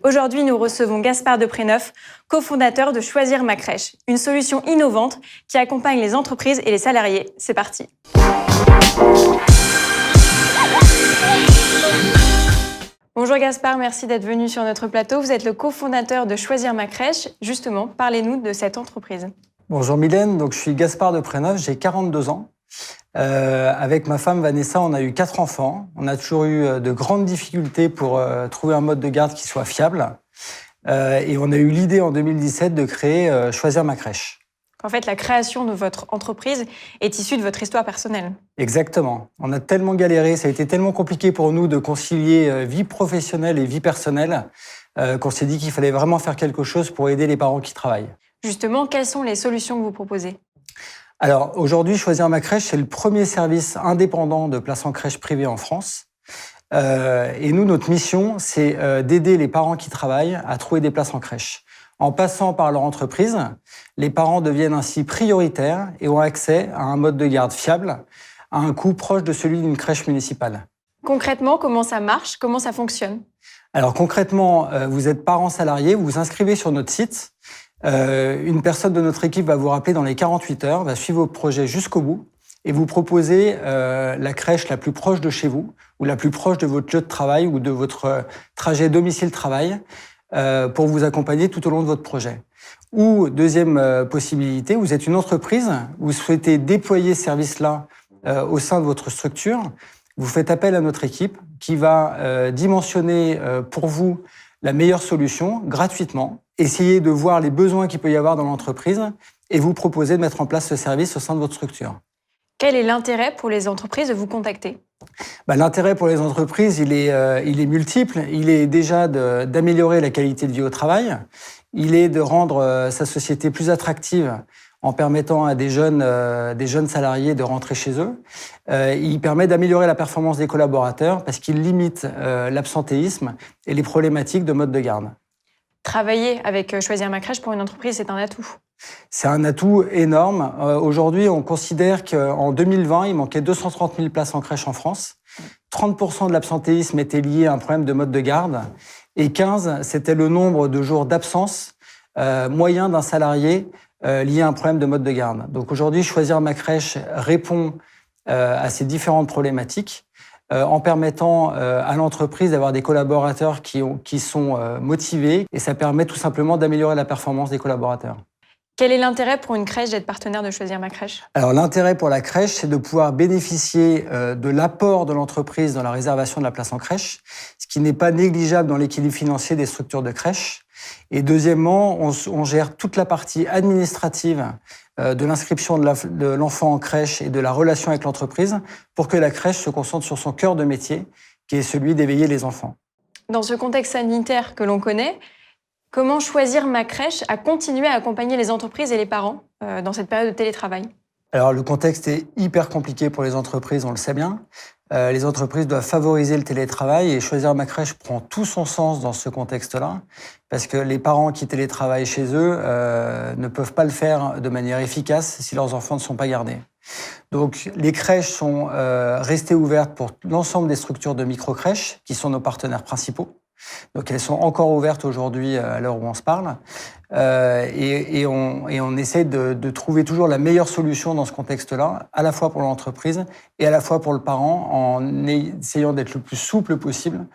Aujourd'hui, nous recevons Gaspard Depréneuf, cofondateur de Choisir ma crèche, une solution innovante qui accompagne les entreprises et les salariés. C'est parti. Bonjour Gaspard, merci d'être venu sur notre plateau. Vous êtes le cofondateur de Choisir ma crèche. Justement, parlez-nous de cette entreprise. Bonjour Mylène, donc je suis Gaspard Depréneuf, j'ai 42 ans. Avec ma femme Vanessa, on a eu 4 enfants. On a toujours eu de grandes difficultés pour trouver un mode de garde qui soit fiable. Et on a eu l'idée en 2017 de créer Choisir ma crèche. En fait, la création de votre entreprise est issue de votre histoire personnelle. Exactement. On a tellement galéré, ça a été tellement compliqué pour nous de concilier vie professionnelle et vie personnelle qu'on s'est dit qu'il fallait vraiment faire quelque chose pour aider les parents qui travaillent. Justement, quelles sont les solutions que vous proposez ? Alors aujourd'hui, Choisir ma crèche, c'est le premier service indépendant de place en crèche privée en France. Et nous, notre mission, c'est d'aider les parents qui travaillent à trouver des places en crèche. En passant par leur entreprise, les parents deviennent ainsi prioritaires et ont accès à un mode de garde fiable, à un coût proche de celui d'une crèche municipale. Concrètement, comment ça marche ? Comment ça fonctionne ? Alors concrètement, vous êtes parent salarié, vous vous inscrivez sur notre site. Une personne de notre équipe va vous rappeler dans les 48 heures, va suivre votre projet jusqu'au bout et vous proposer la crèche la plus proche de chez vous ou la plus proche de votre lieu de travail ou de votre trajet domicile-travail pour vous accompagner tout au long de votre projet. Ou deuxième possibilité, vous êtes une entreprise, vous souhaitez déployer ce service-là au sein de votre structure, vous faites appel à notre équipe qui va dimensionner pour vous la meilleure solution gratuitement, essayer de voir les besoins qu'il peut y avoir dans l'entreprise et vous proposer de mettre en place ce service au sein de votre structure. Quel est l'intérêt pour les entreprises de vous contacter ? L'intérêt pour les entreprises, il est multiple. Il est déjà d'améliorer la qualité de vie au travail. Il est de rendre sa société plus attractive en permettant à des jeunes salariés de rentrer chez eux. Il permet d'améliorer la performance des collaborateurs parce qu'il limite l'absentéisme et les problématiques de mode de garde. Travailler avec Choisir ma crèche pour une entreprise, c'est un atout. C'est un atout énorme. Aujourd'hui, on considère qu'en 2020, il manquait 230 000 places en crèche en France. 30% de l'absentéisme était lié à un problème de mode de garde. Et 15, c'était le nombre de jours d'absence moyen d'un salarié lié à un problème de mode de garde. Donc aujourd'hui, Choisir ma crèche répond à ces différentes problématiques en permettant à l'entreprise d'avoir des collaborateurs qui sont motivés. Et ça permet tout simplement d'améliorer la performance des collaborateurs. Quel est l'intérêt pour une crèche d'être partenaire de Choisir ma crèche ? Alors l'intérêt pour la crèche, c'est de pouvoir bénéficier de l'apport de l'entreprise dans la réservation de la place en crèche, ce qui n'est pas négligeable dans l'équilibre financier des structures de crèche. Et deuxièmement, on gère toute la partie administrative de l'inscription de l'enfant en crèche et de la relation avec l'entreprise pour que la crèche se concentre sur son cœur de métier, qui est celui d'éveiller les enfants. Dans ce contexte sanitaire que l'on connaît, comment Choisir ma crèche a continué à accompagner les entreprises et les parents dans cette période de télétravail ? Alors, le contexte est hyper compliqué pour les entreprises, on le sait bien. Les entreprises doivent favoriser le télétravail et Choisir ma crèche prend tout son sens dans ce contexte-là parce que les parents qui télétravaillent chez eux ne peuvent pas le faire de manière efficace si leurs enfants ne sont pas gardés. Donc, les crèches sont restées ouvertes pour l'ensemble des structures de micro-crèches qui sont nos partenaires principaux. Donc elles sont encore ouvertes aujourd'hui à l'heure où on se parle et on essaie de trouver toujours la meilleure solution dans ce contexte-là, à la fois pour l'entreprise et à la fois pour le parent, en essayant d'être le plus souple possible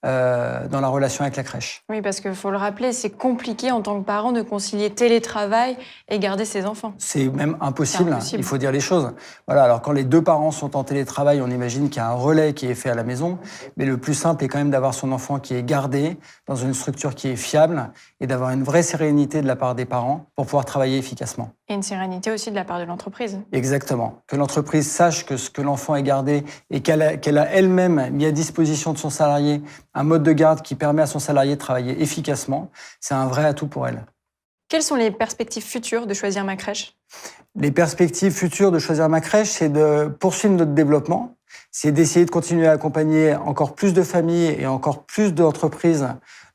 dans la relation avec la crèche. Oui, parce qu'il faut le rappeler, c'est compliqué en tant que parent de concilier télétravail et garder ses enfants. C'est même impossible, il faut dire les choses. Voilà, alors quand les deux parents sont en télétravail, on imagine qu'il y a un relais qui est fait à la maison, mais le plus simple est quand même d'avoir son enfant qui est gardé dans une structure qui est fiable et d'avoir une vraie sérénité de la part des parents pour pouvoir travailler efficacement. Et une sérénité aussi de la part de l'entreprise. Exactement. Que l'entreprise sache que l'enfant est gardé et qu'elle a elle-même mis à disposition de son salarié un mode de garde qui permet à son salarié de travailler efficacement, c'est un vrai atout pour elle. Quelles sont les perspectives futures de Choisir ma crèche ? Les perspectives futures de Choisir ma crèche, c'est de poursuivre notre développement, c'est d'essayer de continuer à accompagner encore plus de familles et encore plus d'entreprises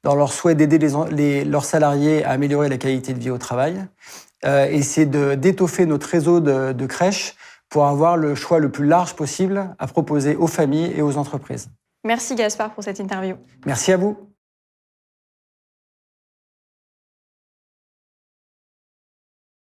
dans leur souhait d'aider leurs salariés à améliorer la qualité de vie au travail. Et c'est d'étoffer notre réseau de crèches pour avoir le choix le plus large possible à proposer aux familles et aux entreprises. Merci Gaspard pour cette interview. Merci à vous.